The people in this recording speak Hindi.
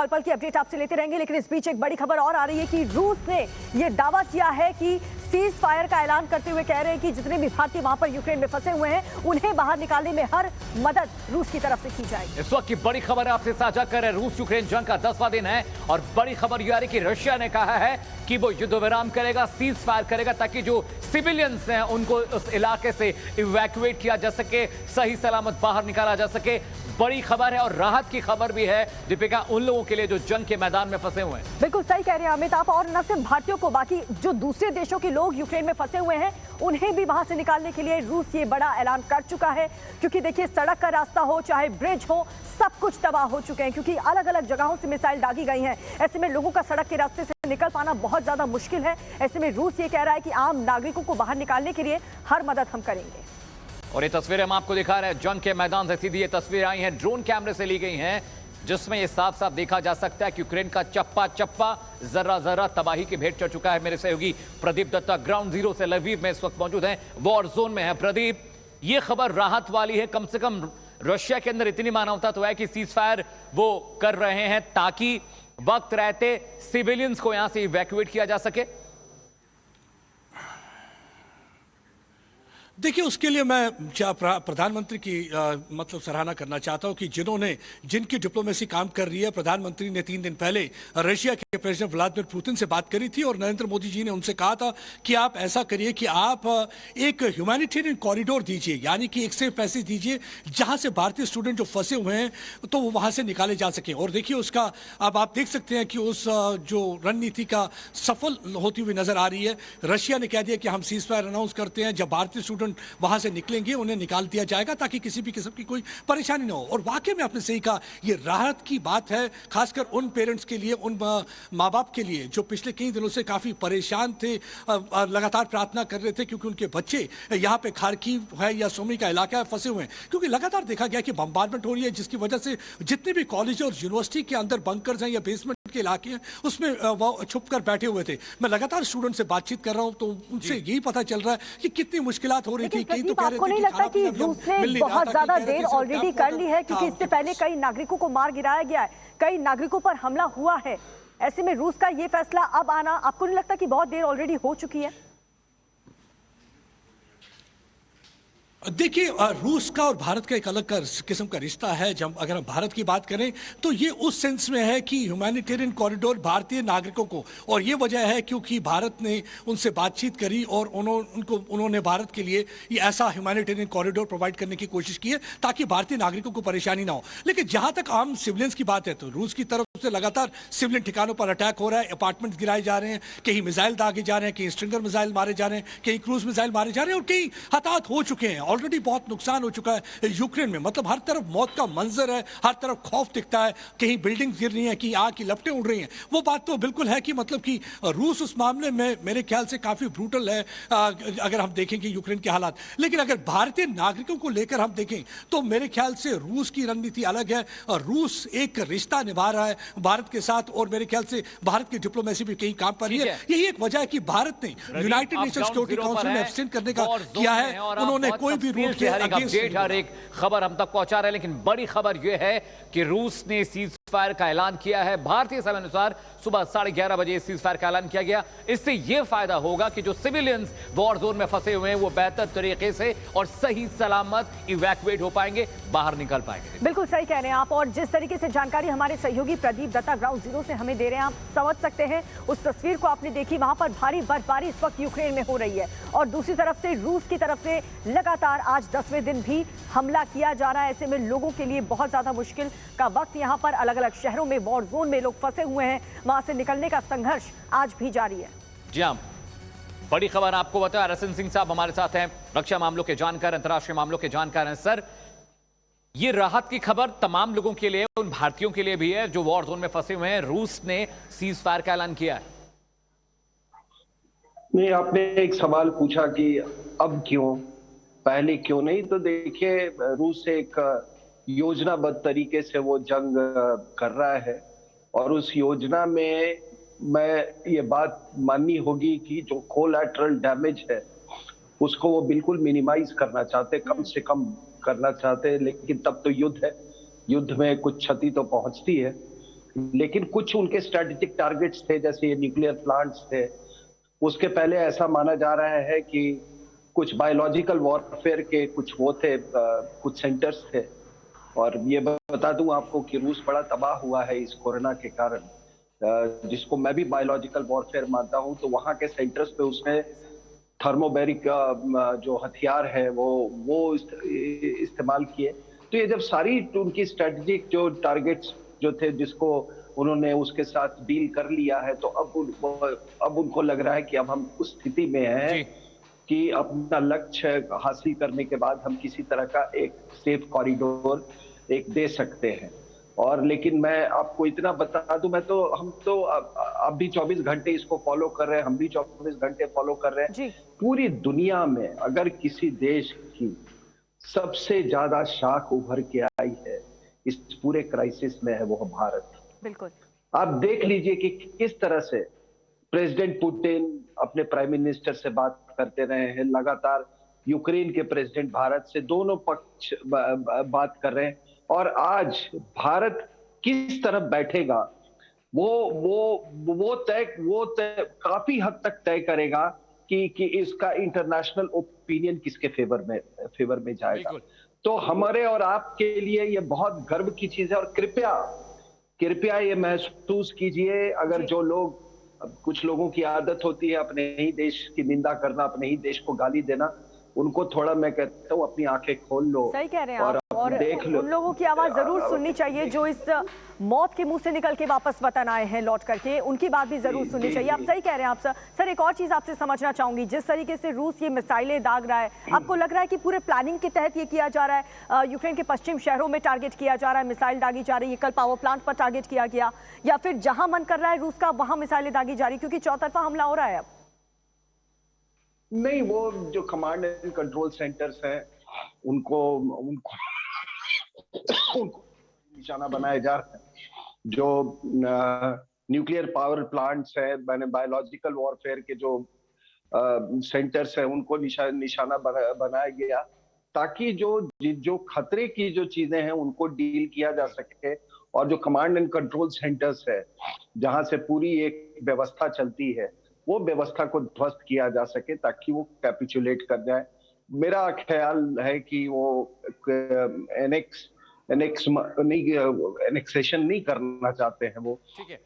पल पल की अपडेट आपसे लेते रहेंगे, लेकिन इस बीच एक बड़ी खबर और आ रही है कि रूस ने यह दावा किया है कि सीज फायर का ऐलान करते हुए कह रहे हैं कि जितने भी भारतीय वहां पर यूक्रेन में फंसे हुए हैं उन्हें बाहर निकालने में हर मदद रूस की तरफ से की जाएगी। इस वक्त की बड़ी खबर आपसे साझा कर रहे हैं। रूस यूक्रेन जंग का 10वां दिन है और बड़ी खबर यह आ रही है कि रशिया ने कहा है कि वो युद्ध विराम करेगा, सीज फायर करेगा, ताकि जो सिविलियंस हैं उनको उस इलाके से इवैक्यूएट किया जा सके, सही सलामत बाहर निकाला जा सके। बड़ी खबर है और राहत की खबर भी है दीपिका, उन लोगों के लिए जो जंग के मैदान में फंसे हुए हैं। बिल्कुल सही कह रहे हैं अमित आप, और न सिर्फ भारतीयों को, बाकी जो दूसरे देशों के लोग यूक्रेन में फंसे हुए हैं उन्हें भी वहां से निकालने के लिए रूस ये बड़ा ऐलान कर चुका है। क्योंकि देखिए, सड़क का रास्ता हो चाहे ब्रिज हो, सब कुछ तबाह हो चुके हैं क्योंकि अलग अलग जगहों से मिसाइल दागी गई हैं। ऐसे में लोगों का सड़क के रास्ते से निकल पाना बहुत ज्यादा मुश्किल है। ऐसे में रूस ये कह रहा है कि आम नागरिकों को बाहर निकालने के लिए हर मदद हम करेंगे। और ये तस्वीरें हम आपको दिखा रहे हैं जंग के मैदान से। सीधी ये तस्वीरें आई हैं, ड्रोन कैमरे से ली गई हैं, जिसमें ये साफ साफ देखा जा सकता है कि यूक्रेन का चप्पा चप्पा, जर्रा जर्रा तबाही की भेंट चढ़ चुका है। मेरे सहयोगी प्रदीप दत्ता ग्राउंड जीरो से लवीव में इस वक्त मौजूद हैं, वॉर जोन में है। प्रदीप, ये खबर राहत वाली है, कम से कम रशिया के अंदर इतनी मानवता तो है कि सीज फायर वो कर रहे हैं ताकि वक्त रहते सिविलियंस को यहां से इवैक्यूएट किया जा सके। देखिए, उसके लिए मैं प्रधानमंत्री की मतलब सराहना करना चाहता हूं कि जिनकी डिप्लोमेसी काम कर रही है। प्रधानमंत्री ने 3 दिन पहले रशिया के प्रेसिडेंट व्लादिमीर पुतिन से बात करी थी और नरेंद्र मोदी जी ने उनसे कहा था कि आप ऐसा करिए कि आप एक ह्यूमैनिटेरियन कॉरिडोर दीजिए, यानी कि एक सेफ पैसेज दीजिए जहां से भारतीय स्टूडेंट जो फंसे हुए हैं तो वो वहां से निकाले जा सके। और देखिए, उसका अब आप देख सकते हैं कि उस जो रणनीति का सफल होती हुई नजर आ रही है। रशिया ने कह दिया कि हम सीज फायर अनाउंस करते हैं, जब भारतीय स्टूडेंट वहां से निकलेंगे उन्हें निकाल दिया जाएगा ताकि किसी भी किस्म की कोई परेशानी ना हो। और वाकई में आपने सही कहा, यह राहत की बात है, खासकर उन पेरेंट्स के लिए, उन माँ बाप के लिए जो पिछले कई दिनों से काफी परेशान थे, लगातार प्रार्थना कर रहे थे क्योंकि उनके बच्चे यहाँ पे खार्किव है या सुमी का इलाका है फंसे हुए हैं। क्योंकि लगातार देखा गया कि बम्बार्डमेंट हो रही है, जिसकी वजह से जितने भी कॉलेज और यूनिवर्सिटी के अंदर बंकर्स हैं या बेसमेंट के इलाके हैं उसमें वो छुप कर बैठे हुए थे। मैं लगातार स्टूडेंट से बातचीत कर रहा हूं तो उनसे यही पता चल रहा है कि कितनी मुश्किलात हो रही थी। कई तो कह रहे थे आपको नहीं लगता कि रूस ने बहुत ज्यादा देर ऑलरेडी कर ली है, क्योंकि इससे पहले कई नागरिकों को मार गिराया गया है, कई नागरिकों पर हमला हुआ है। ऐसे में रूस का ये फैसला अब आना, आपको नहीं लगता कि बहुत देर ऑलरेडी हो चुकी है? देखिए, रूस का और भारत का एक अलग किस्म का रिश्ता है। जब अगर हम भारत की बात करें तो ये उस सेंस में है कि ह्यूमैनिटेरियन कॉरिडोर भारतीय नागरिकों को, और ये वजह है क्योंकि भारत ने उनसे बातचीत करी और उन्होंने भारत के लिए ये ऐसा ह्यूमैनिटेरियन कॉरिडोर प्रोवाइड करने की कोशिश की है ताकि भारतीय नागरिकों को परेशानी ना हो। लेकिन जहां तक आम सिविलियंस की बात है तो रूस की तरफ से लगातार सिविलियन ठिकानों पर अटैक हो रहा है, अपार्टमेंट गिराए जा रहे हैं, कहीं मिसाइल दागे जा रहे हैं, कहीं स्ट्रिंगर मिसाइल मारे जा रहे हैं, कहीं क्रूज मिसाइल मारे जा रहे हैं और कई हताहत हो चुके हैं। ऑलरेडी बहुत नुकसान हो चुका है यूक्रेन में, मतलब हर तरफ मौत का मंजर है, हर तरफ खौफ दिखता है, कहीं बिल्डिंग गिर रही हैं, कहीं आग की लपटें उड़ रही हैं। वो बात तो बिल्कुल है कि मतलब कि रूस उस मामले में मेरे ख्याल से काफी ब्रूटल है अगर हम देखेंगे यूक्रेन के हालात। लेकिन अगर भारतीय नागरिकों को लेकर हम देखें तो मेरे ख्याल से रूस की रणनीति अलग है और रूस एक रिश्ता निभा रहा है भारत के साथ और मेरे ख्याल से भारत की डिप्लोमेसी भी कहीं काम पर रही है। यही एक वजह है कि भारत ने यूनाइटेड नेशन सिक्योरिटी काउंसिल में एब्सटेंड करने का किया है। उन्होंने कोई भी रूल के अपडेट हर एक खबर हम तक पहुंचा रहे हैं। लेकिन बड़ी खबर यह है कि रूस ने सीज फायर का ऐलान किया है। भारतीय समय अनुसार सुबह 11:30 बजे सीज फायर का ऐलान किया गया। इससे यह फायदा होगा कि जो सिविलियंस वॉर जोन में फंसे हुए हैं वो बेहतर तरीके से और सही सलामत इवैक्यूएट हो पाएंगे, बाहर निकल पाएंगे। बिल्कुल सही कह रहे हैं आप, और जिस तरीके से जानकारी हमारे सहयोगी प्रदीप दत्ता ग्राउंड जीरो से हमें दे रहे हैं, आप समझ सकते हैं। उस तस्वीर को आपने देखी, वहां पर भारी बर्फबारी इस वक्त यूक्रेन में हो रही है और दूसरी तरफ से रूस की तरफ से लगातार आज 10वें दिन भी हमला किया जा रहा है। ऐसे में लोगों के लिए बहुत ज्यादा मुश्किल का वक्त, यहाँ पर अलग अलग शहरों में वॉर जोन में लोग फंसे हुए हैं, वहां से निकलने का संघर्ष आज भी जारी है। जी हां, बड़ी खबर आपको बता, रसन सिंह साहब हमारे साथ हैं, रक्षा मामलों के जानकार, अंतर्राष्ट्रीय मामलों के जानकार हैं। सर, ये राहत की खबर तमाम लोगों के लिए, उन भारतीयों के लिए भी है जो वॉर जोन में फंसे हुए हैं। रूस ने सीज फायर का ऐलान किया है। नहीं, आपने एक सवाल पूछा कि अब क्यों, पहले क्यों नहीं। तो देखिए, रूस एक योजनाबद्ध तरीके से वो जंग कर रहा है और उस योजना में मैं ये बात माननी होगी कि जो कोलैटरल डैमेज है उसको वो बिल्कुल मिनिमाइज करना चाहते, कम से कम करना चाहते। लेकिन तब तो युद्ध है, युद्ध में कुछ क्षति तो पहुंचती है। लेकिन कुछ उनके स्ट्रेटेजिक टारगेट्स थे, जैसे ये न्यूक्लियर प्लांट्स थे। उसके पहले ऐसा माना जा रहा है कि कुछ बायोलॉजिकल वॉरफेयर के कुछ वो थे, कुछ सेंटर्स थे। और ये बता दूं आपको कि रूस बड़ा तबाह हुआ है इस कोरोना के कारण, जिसको मैं भी बायोलॉजिकल वॉरफेयर मानता हूं। तो वहां के सेंटर्स पे उसने थर्मोबैरिक जो हथियार है वो इस्तेमाल किए। तो ये जब सारी उनकी स्ट्रेटेजिक जो टारगेट्स जो थे, जिसको उन्होंने उसके साथ डील कर लिया है, तो अब उनको लग रहा है कि अब हम उस स्थिति में हैं कि अपना लक्ष्य हासिल करने के बाद हम किसी तरह का एक सेफ कॉरिडोर एक दे सकते हैं। और लेकिन मैं आपको इतना बता दूं, हम तो अब भी 24 घंटे इसको फॉलो कर रहे हैं, हम भी 24 घंटे फॉलो कर रहे हैं। पूरी दुनिया में अगर किसी देश की सबसे ज्यादा शाख उभर के आई है इस पूरे क्राइसिस में, है वो भारत। बिल्कुल। आप देख लीजिए कि किस तरह से प्रेसिडेंट पुतिन अपने प्राइम मिनिस्टर से बात करते रहे हैं, लगातार यूक्रेन के प्रेसिडेंट भारत से, दोनों पक्ष बात कर रहे हैं। और आज भारत किस तरफ बैठेगा वो तय काफी हद तक तय करेगा कि इसका इंटरनेशनल ओपिनियन किसके फेवर में जाएगा। तो हमारे और आपके लिए ये बहुत गर्व की चीज है। और कृपया ये महसूस कीजिए, अगर जो लोग, कुछ लोगों की आदत होती है अपने ही देश की निंदा करना, अपने ही देश को गाली देना, उनको थोड़ा मैं कहता हूँ अपनी आंखें खोल लो। सही कह रहे हैं आप। और देख लो, उन लोगों की आवाज जरूर सुननी चाहिए जो इस मौत के मुंह से निकल के वापस वतन आए हैं लौट करके, उनकी बात भी जरूर सुननी चाहिए। आप सही कह रहे हैं आप सर। एक और चीज आपसे समझना चाहूंगी, जिस तरीके से रूस ये मिसाइलें दाग रहा है, आपको लग रहा है कि पूरे प्लानिंग के तहत ये किया जा रहा है? यूक्रेन के पश्चिम शहरों में टारगेट किया जा रहा है, मिसाइल दागी जा रही है, कल पावर प्लांट पर टारगेट किया गया, या फिर जहां मन कर रहा है रूस का वहां मिसाइलें दागी जा रही, क्योंकि चौतरफा हमला हो रहा है अब? नहीं, वो जो कमांड एंड कंट्रोल सेंटर्स हैं उनको निशाना बनाया जा रहा है। जो न्यूक्लियर पावर प्लांट्स है, मैंने बायोलॉजिकल वॉरफेयर के जो सेंटर्स हैं उनको निशाना बनाया गया, ताकि जो खतरे की जो चीजें हैं उनको डील किया जा सके। और जो कमांड एंड कंट्रोल सेंटर्स है, जहां से पूरी एक व्यवस्था चलती है, वो व्यवस्था को ध्वस्त किया जा सके ताकि वो कैपिचुलेट कर जाए। मेरा ख्याल है कि वो एनेक्सेशन नहीं करना चाहते हैं वो। ठीक है।